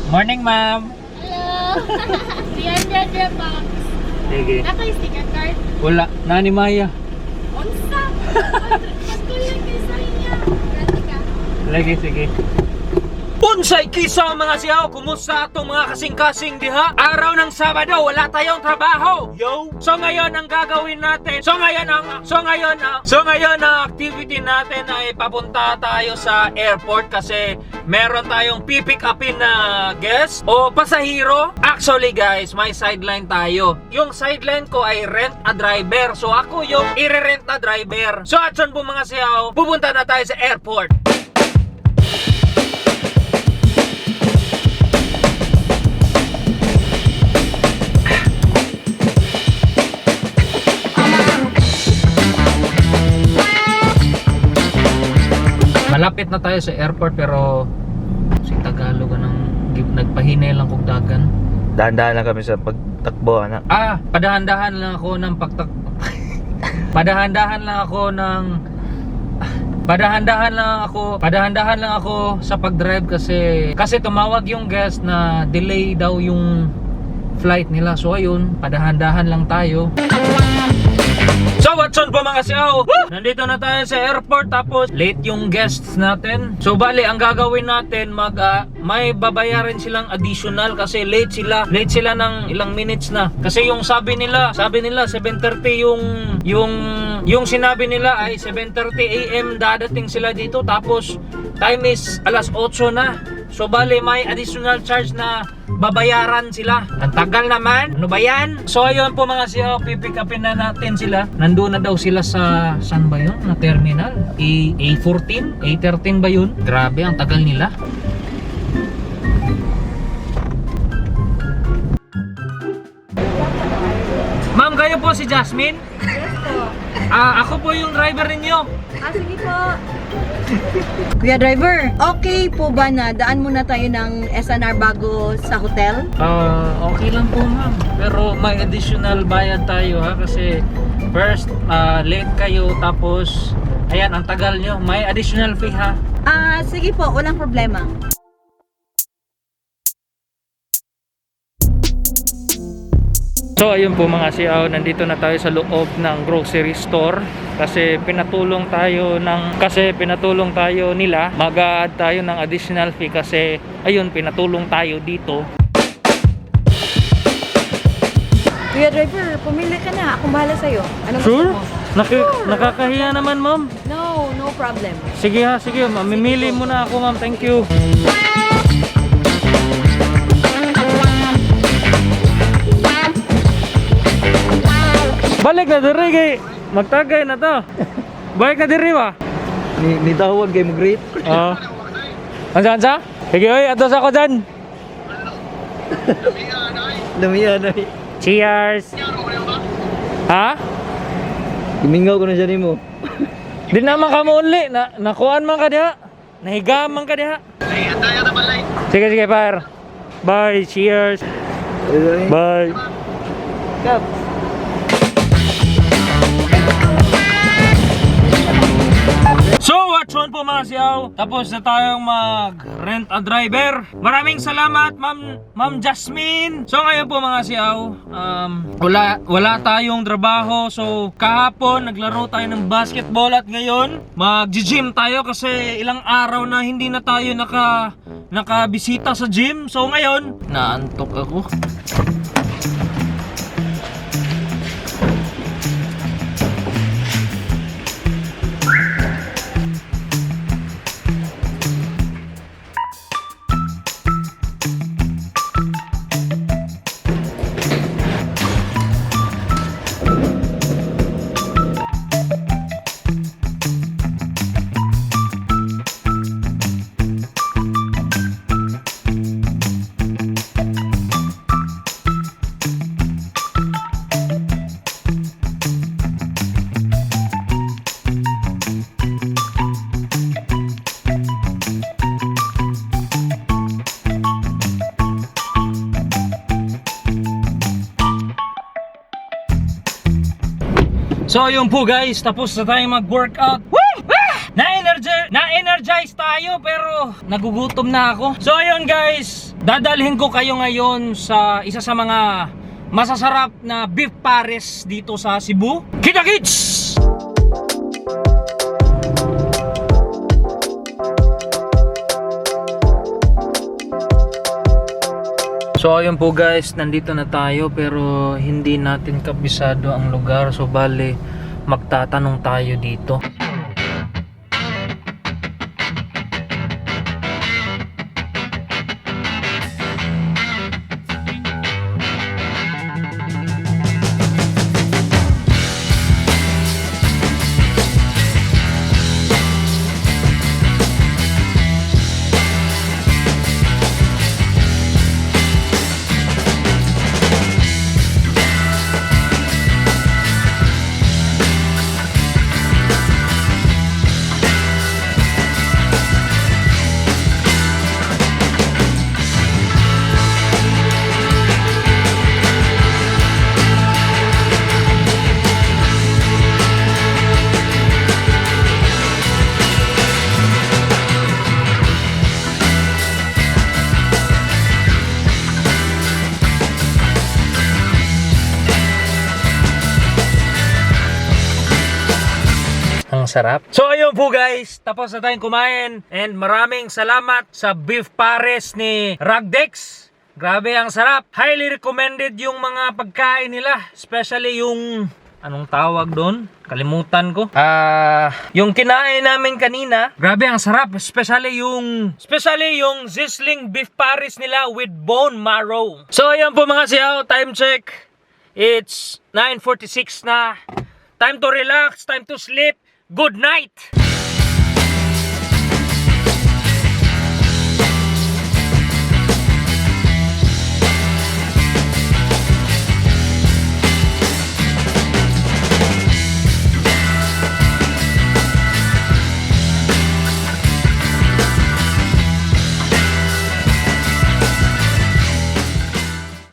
Morning, ma'am. Hello! 300 bucks. Sige. Naka-sticker card? Wala. Nani Maya. Unsa? Patuloy kayo sa inyo. Grabe ka. Lagi, sige. Unsay kisa mga siyaw, kumusta atong mga kasing-kasing diha? Araw ng Sabado, wala tayong trabaho. Yo. So ngayon ang gagawin natin. So ngayon ang activity natin ay papunta tayo sa airport kasi meron tayong pipick upin na guest o pasahero. Actually guys, may sideline tayo. Yung sideline ko ay rent a driver. So ako yung i-rent na driver. So atson po mga siyaw, pupunta na tayo sa airport. Malapit na tayo sa airport pero si Tagalog nagpahinay lang kog dagan. Dahan-dahan lang kami sa pagtakbo, anak. Padahan-dahan lang ako ng Padahan-dahan lang ako sa pagdrive kasi tumawag yung guest na delay daw yung flight nila. So ayun, padahan-dahan lang tayo. So what's on po mga siyaw? Nandito na tayo sa airport tapos late yung guests natin. So bali ang gagawin natin may babayaran silang additional kasi late sila ng ilang minutes na. Kasi yung sabi nila 7:30 yung sinabi nila ay 7:30 AM dadating sila dito tapos time is 8:00 na. So bali may additional charge na babayaran sila. Ang tagal naman. Ano ba yan? So ayun po mga siyaw, pipick upin na natin sila. Nandun na daw sila sa saan ba yun? Na terminal? A14? A13 ba yun? Grabe, ang tagal nila. Ma'am, kayo po si Jasmine? Yes po. Ako po yung driver ninyo. Sige po. Kuya driver, okay po ba na daan muna tayo ng SNR bago sa hotel? Okay lang po ma'am. Pero may additional bayad tayo ha kasi first late kayo tapos ayan ang tagal nyo. May additional fee ha. Sige po, walang problema. So ayun po mga siyaw, nandito na tayo sa loob ng grocery store kasi pinatulong tayo nila, mag-a-add tayo ng additional fee kasi ayun, pinatulong tayo dito. Kuya driver, pumili ka na. Akong bahala sa'yo. Anong Sure? gusto mo? Nakakahiya naman ma'am. No problem. Sige ha, sige, mamimili muna ako ma'am, thank you. Balik na diri kay magtagay na to. Balik na diri ba? Ni tawag kay mo great. Oo. Ansa? Sige oy, atos ako dyan. Damihan ay. Cheers. Ha? Imingaw ko na siya nimo. Di naman ka mo uli. Nakuhaan man ka diha. Nahigaman ka diha. Sige, par. Bye, cheers. Bye. Kap. So, what's on po mga siyaw? Tapos na tayong mag-rent a driver. Maraming salamat, Ma'am Jasmine. So, ngayon po mga siyaw, wala tayong trabaho. So, kahapon, naglaro tayo ng basketball at ngayon, mag-gym tayo kasi ilang araw na hindi na tayo nakabisita sa gym. So, ngayon, naantok ako. So yun po guys, tapos na tayong mag-workout. Na-energize tayo pero nagugutom na ako. So ayun guys, Dadalhin ko kayo ngayon sa isa sa mga masasarap na beef pares dito sa Cebu. Kita-kits! So ayun po guys, nandito na tayo pero hindi natin kabisado ang lugar. So bale, magtatanong tayo dito. Ang sarap. So ayun po guys, tapos na tayong kumain and maraming salamat sa beef pares ni Ragdex. Grabe ang sarap. Highly recommended yung mga pagkain nila, especially yung anong tawag doon? Kalimutan ko. Yung kinain namin kanina, grabe ang sarap, especially yung sizzling beef pares nila with bone marrow. So ayun po mga siyaw, time check. It's 9:46 na. Time to relax, time to sleep. Good night!